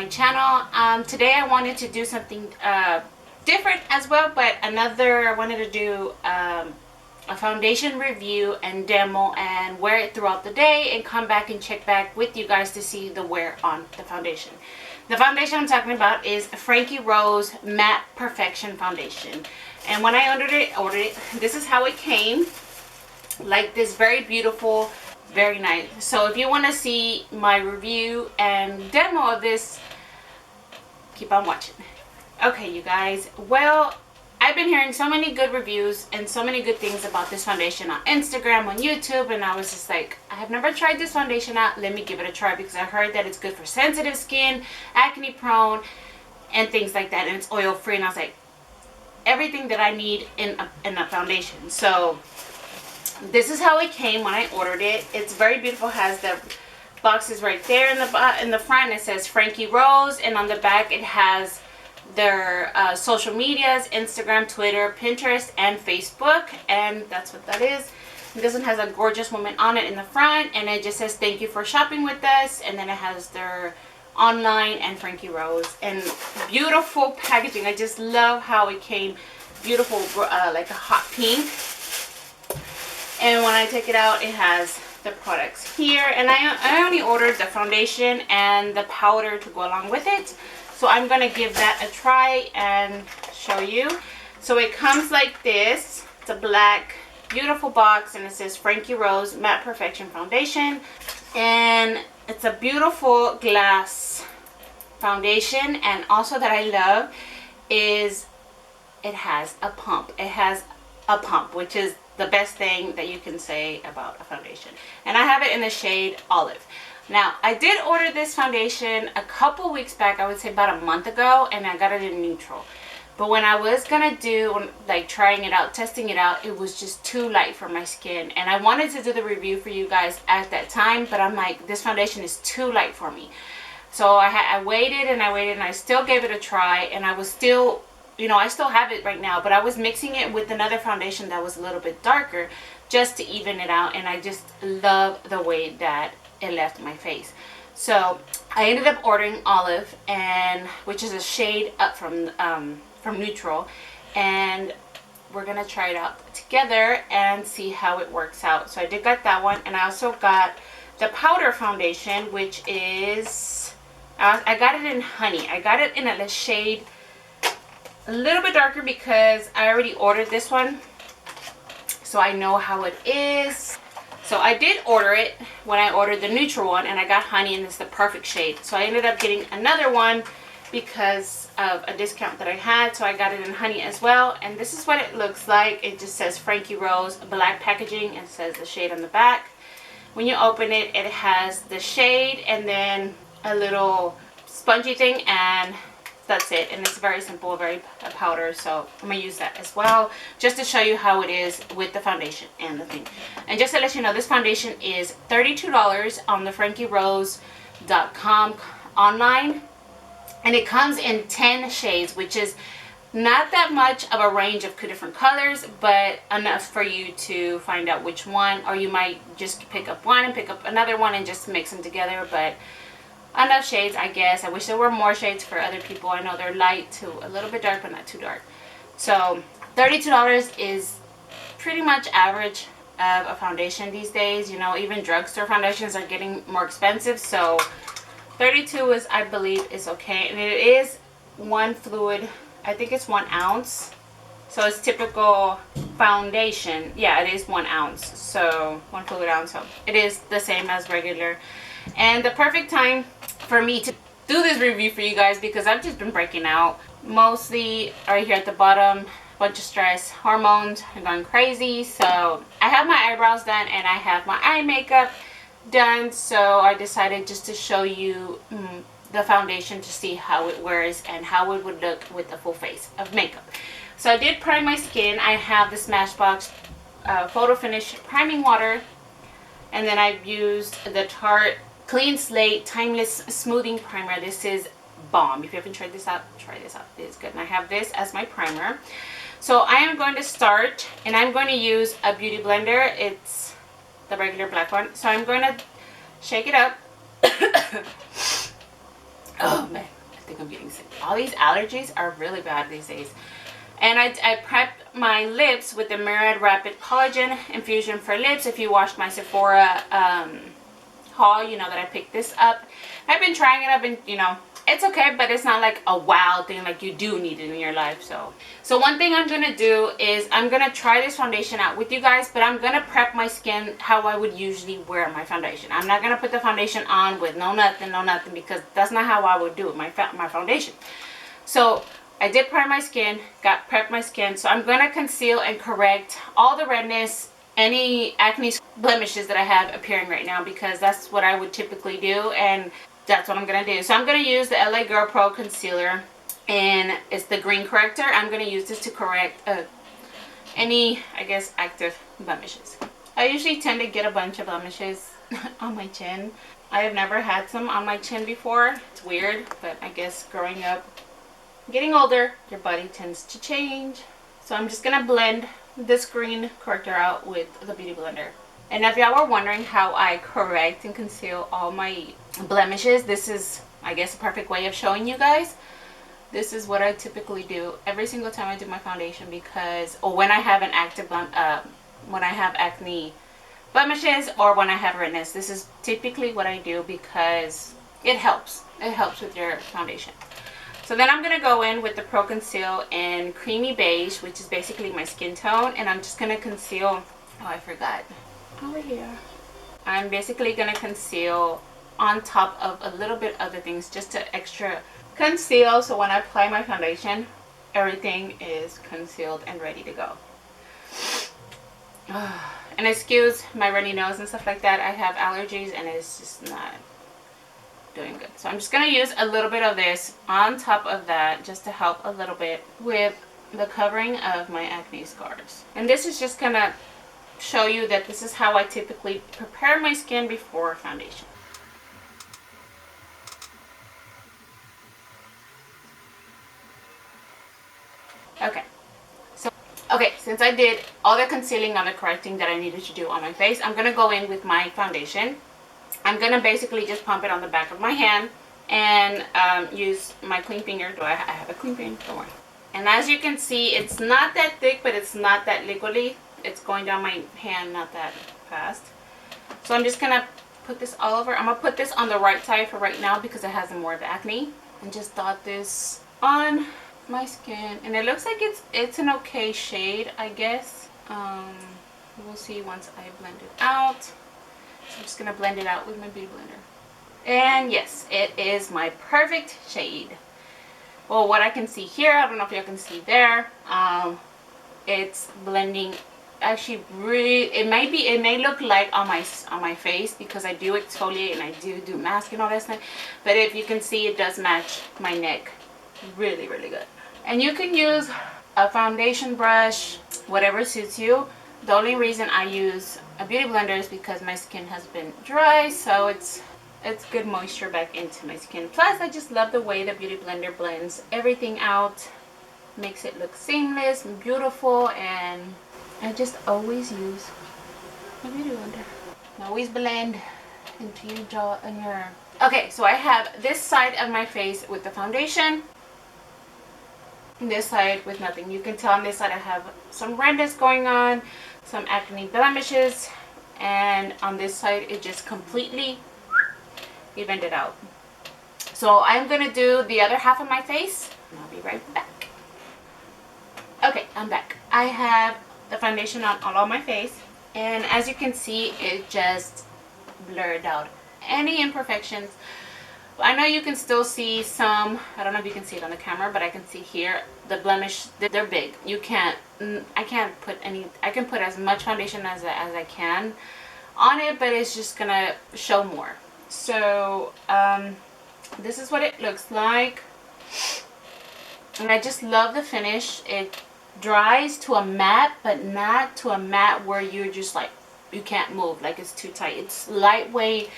channel. Today I wanted to do something different as well, but I wanted to do a foundation review and demo and wear it throughout the day and come back and check back with you guys to see the wear on the foundation. The foundation I'm talking about is Frankie Rose Matte Perfection Foundation. And when I ordered it, this is how it came. Like this, very beautiful, very nice. So if you want to see my review and demo of this, keep on watching. Okay, you guys. Well, I've been hearing so many good reviews and so many good things about this foundation on Instagram, on YouTube, and I was just like, I have never tried this foundation out. Let me give it a try because I heard that it's good for sensitive skin, acne prone, and things like that, and it's oil free. And I was like, everything that I need in a foundation. So this is how it came when I ordered it. It's very beautiful. Has the boxes right there in the front. It says Frankie Rose, and on the back it has their social medias: Instagram, Twitter, Pinterest, and Facebook. And that's what that is. And this one has a gorgeous woman on it in the front, and it just says thank you for shopping with us. And then it has their online and Frankie Rose, and beautiful packaging. I just love how it came. Beautiful, like a hot pink. And when I take it out, it has the products here. And I only ordered the foundation and the powder to go along with it. So I'm going to give that a try and show you. So it comes like this. It's a black, beautiful box, and it says Frankie Rose Matte Perfection Foundation. And it's a beautiful glass foundation. And also that I love is it has a pump. It has a pump, which is the best thing that you can say about a foundation. And I have it in the shade Olive. Now, I did order this foundation a couple weeks back, I would say about a month ago, and I got it in neutral. But when I was gonna do, like, trying it out, testing it out, it was just too light for my skin. And I wanted to do the review for you guys at that time, but I'm like, this foundation is too light for me. So I waited and I waited, and I still gave it a try, and I was still, you know, I still have it right now, but I was mixing it with another foundation that was a little bit darker just to even it out, and I just love the way that it left my face. So I ended up ordering Olive, and which is a shade up from neutral, and we're gonna try it out together and see how it works out. So I did get that one, and I also got the powder foundation, which is I got it in Honey. I got it in a shade a little bit darker because I already ordered this one, so I know how it is. So I did order it when I ordered the neutral one, and I got Honey, and it's the perfect shade. So I ended up getting another one because of a discount that I had, so I got it in Honey as well. And this is what it looks like. It just says Frankie Rose, black packaging, and it says the shade on the back. When you open it, it has the shade and then a little spongy thing, and that's it. And it's very simple, very powder, so I'm gonna use that as well just to show you how it is with the foundation and the thing. And just to let you know, this foundation is $32 on the frankierose.com online, and it comes in 10 shades, which is not that much of a range of different colors, but enough for you to find out which one, or you might just pick up one and pick up another one and just mix them together. But enough shades, I guess. I wish there were more shades for other people. I know they're light to a little bit dark, but not too dark. So $32 is pretty much average of a foundation these days. You know, even drugstore foundations are getting more expensive, so $32 is, I believe, is okay. And it is one fluid. I think it's 1 ounce. So it's typical foundation. Yeah, it is 1 ounce. So 1 fluid ounce. So it is the same as regular. And the perfect time for me to do this review for you guys, because I've just been breaking out mostly right here at the bottom, bunch of stress, hormones are going crazy. So I have my eyebrows done and I have my eye makeup done, so I decided just to show you the foundation to see how it wears and how it would look with the full face of makeup. So I did prime my skin. I have the Smashbox Photo Finish priming water, and then I've used the Tarte Clean Slate Timeless Smoothing Primer. This is bomb. If you haven't tried this out, try this out. It is good. And I have this as my primer. So I am going to start, and I'm going to use a beauty blender. It's the regular black one. So I'm going to shake it up. Oh man, I'm getting sick. All these allergies are really bad these days. And I prepped my lips with the Murad Rapid Collagen Infusion for Lips. If you watched my Sephora haul, you know that I picked this up. I've been trying it. I've been, you know, it's okay, but it's not like a wow thing, like you do need it in your life. So one thing I'm gonna do is I'm gonna try this foundation out with you guys, but I'm gonna prep my skin how I would usually wear my foundation. I'm not gonna put the foundation on with no nothing, because that's not how I would do it, my foundation. So I did prep my skin, prepped my skin, so I'm gonna conceal and correct all the redness, any acne blemishes that I have appearing right now, because that's what I would typically do, and that's what I'm gonna do. So I'm gonna use the LA Girl Pro Concealer, and it's the green corrector. I'm gonna use this to correct any, I guess, active blemishes. I usually tend to get a bunch of blemishes on my chin. I have never had some on my chin before. It's weird, but I guess growing up, getting older, your body tends to change. So I'm just gonna blend this green corrector out with the Beauty Blender. And if y'all were wondering how I correct and conceal all my blemishes, this is, I guess, a perfect way of showing you guys. This is what I typically do every single time I do my foundation, because, or when I have an active when I have acne blemishes, or when I have redness, this is typically what I do because it helps. It helps with your foundation. So then I'm going to go in with the Pro Conceal in Creamy Beige, which is basically my skin tone, and I'm just going to conceal, oh, I forgot, over here. I'm basically going to conceal on top of a little bit other things, just to extra conceal, so when I apply my foundation, everything is concealed and ready to go. And excuse my runny nose and stuff like that. I have allergies and it's just not doing good. So I'm just going to use a little bit of this on top of that, just to help a little bit with the covering of my acne scars. And this is just going to show you that this is how I typically prepare my skin before foundation. Okay, since I did all the concealing and the correcting that I needed to do on my face, I'm going to go in with my foundation. I'm going to basically just pump it on the back of my hand and use my clean finger. I have a clean finger? Don't worry. And as you can see, it's not that thick, but it's not that liquidy. It's going down my hand not that fast. So I'm just going to put this all over. I'm going to put this on the right side for right now because it has more of acne. And just dot this on my skin, and it looks like it's an okay shade, I guess. We'll see once I blend it out. So I'm just gonna blend it out with my Beauty Blender, and yes, it is my perfect shade. Well, what I can see here, I don't know if y'all can see there, it's blending actually really, it may look light on my face because I do exfoliate and I do mask and all that stuff, but if you can see, it does match my neck really good. And you can use a foundation brush, whatever suits you. The only reason I use a Beauty Blender is because my skin has been dry, so it's good moisture back into my skin. Plus, I just love the way the Beauty Blender blends everything out, makes it look seamless and beautiful, and I just always use my Beauty Blender. Always blend into your jaw and your... Okay, so I have this side of my face with the foundation, this side with nothing. You can tell on this side I have some redness going on, some acne blemishes, and on this side it just completely evened it out. So I'm gonna do the other half of my face and I'll be right back. Okay, I'm back. I have the foundation on all my face, and as you can see, it just blurred out any imperfections. I know you can still see some, I don't know if you can see it on the camera, but I can see here the blemish, they're big. You can't, I can't put any, I can put as much foundation as I can on it, but it's just gonna show more. So this is what it looks like, and I just love the finish. It dries to a matte, but not to a matte where you're just like, you can't move, like it's too tight. It's lightweight.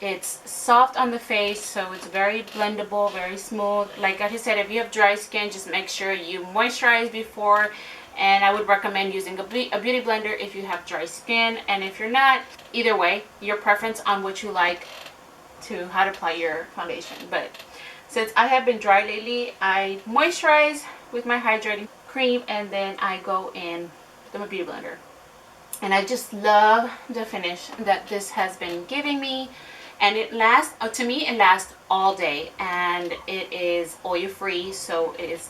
It's soft on the face, so it's very blendable, very smooth. Like I said, if you have dry skin, just make sure you moisturize before, and I would recommend using a Beauty Blender if you have dry skin. And if you're not, either way, your preference on what you like to how to apply your foundation. But Since I have been dry lately, I moisturize with my hydrating cream and then I go in my beauty blender. And I just love the finish that this has been giving me. And it lasts, to me, it lasts all day. And it is oil free, so it is,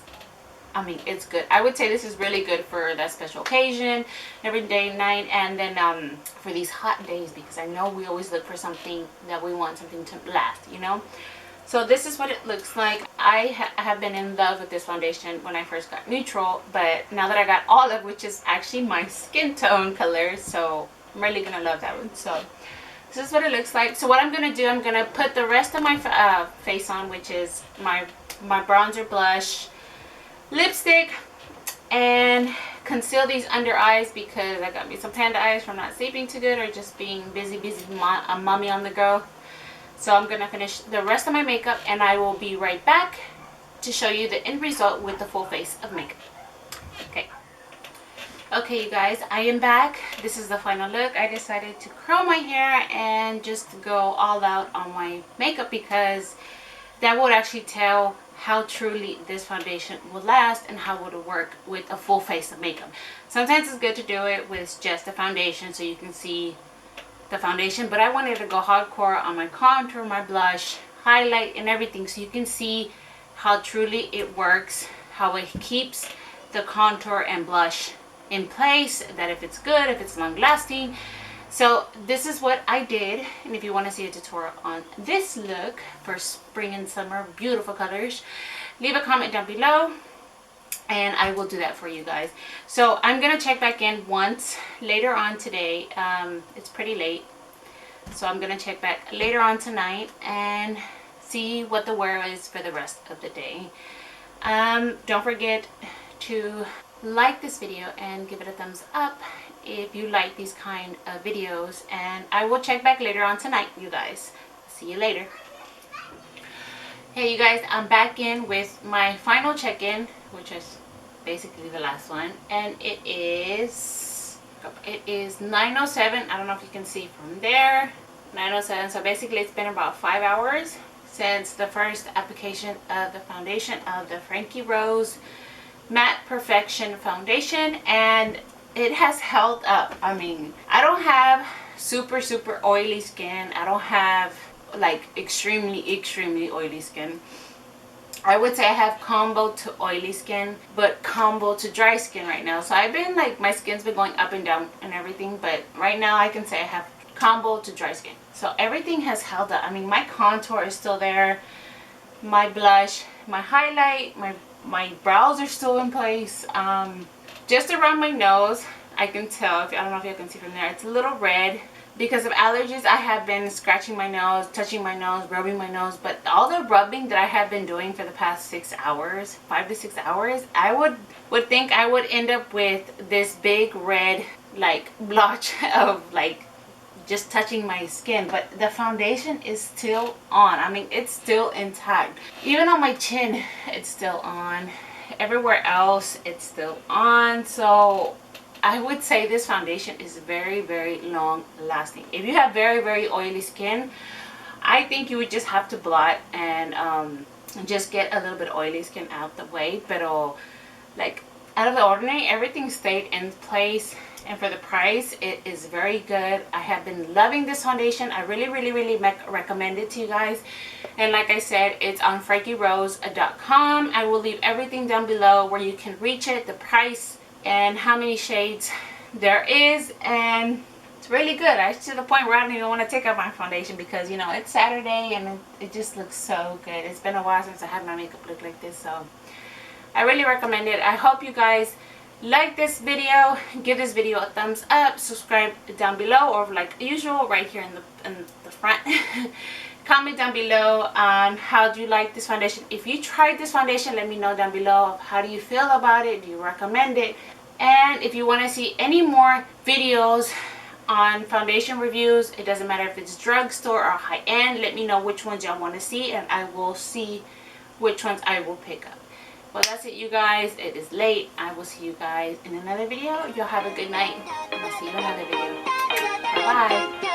I mean, it's good. I would say this is really good for that special occasion, every day, night, and then for these hot days, because I know we always look for something that we want something to last, you know. So this is what it looks like. I have been in love with this foundation when I first got neutral, but now that I got olive, which is actually my skin tone color, so I'm really gonna love that one. So this is what it looks like. So what I'm gonna do, I'm gonna put the rest of my face on, which is my bronzer, blush, lipstick, and conceal these under eyes because I got me some panda eyes from not sleeping too good or just being busy mommy on the go. So I'm going to finish the rest of my makeup and I will be right back to show you the end result with the full face of makeup. Okay, you guys, I am back. This is the final look. I decided to curl my hair and just go all out on my makeup because that would actually tell how truly this foundation will last and how it will work with a full face of makeup. Sometimes it's good to do it with just the foundation so you can see the foundation, but I wanted to go hardcore on my contour, my blush, highlight, and everything so you can see how truly it works, how it keeps the contour and blush in place, that if it's good, if it's long lasting. So this is what I did, and if you want to see a tutorial on this look for spring and summer, beautiful colors, leave a comment down below and I will do that for you guys. So I'm gonna check back in once later on today. It's pretty late, so I'm gonna check back later on tonight and see what the wear is for the rest of the day. Don't forget to like this video and give it a thumbs up if you like these kind of videos, and I will check back later on tonight, you guys. See you later. Hey you guys, I'm back in with my final check-in, which is basically the last one, and it is 9:07. I don't know if you can see from there. 9:07. So basically it's been about 5 hours since the first application of the foundation of the Frankie Rose Matte Perfection foundation, and it has held up. I mean, I don't have super oily skin. I don't have like extremely oily skin. I would say I have combo to oily skin, but combo to dry skin right now. So I've been like, my skin's been going up and down and everything, but right now I can say I have combo to dry skin. So everything has held up. I mean, my contour is still there, my blush, my highlight, my brows are still in place. Just around my nose, I can tell, I don't know if you can see from there, it's a little red. Because of allergies, I have been scratching my nose, touching my nose, rubbing my nose, but all the rubbing that I have been doing for the past 6 hours, 5 to 6 hours, I would think I would end up with this big red like blotch of like just touching my skin, but the foundation is still on. I mean, it's still intact. Even on my chin, it's still on. Everywhere else, it's still on. So I would say this foundation is very long lasting. If you have very oily skin, I think you would just have to blot and just get a little bit oily skin out the way. But like out of the ordinary, everything stayed in place, and for the price, it is very good. I have been loving this foundation. I really recommend it to you guys. And like I said, it's on FrankieRose.com. I will leave everything down below where you can reach it, the price, and how many shades there is. And it's really good. I to the point where I don't even want to take out my foundation because, you know, it's Saturday and it just looks so good. It's been a while since I had my makeup look like this, so I really recommend it. I hope you guys like this video. Give this video a thumbs up, subscribe down below, or like usual right here in the front. Comment down below on how do you like this foundation. If you tried this foundation, let me know down below. How do you feel about it? Do you recommend it? And if you want to see any more videos on foundation reviews, it doesn't matter if it's drugstore or high-end, let me know which ones y'all want to see and I will see which ones I will pick up. Well, that's it, you guys. It is late. I will see you guys in another video. Y'all have a good night and I'll see you in another video. Bye bye.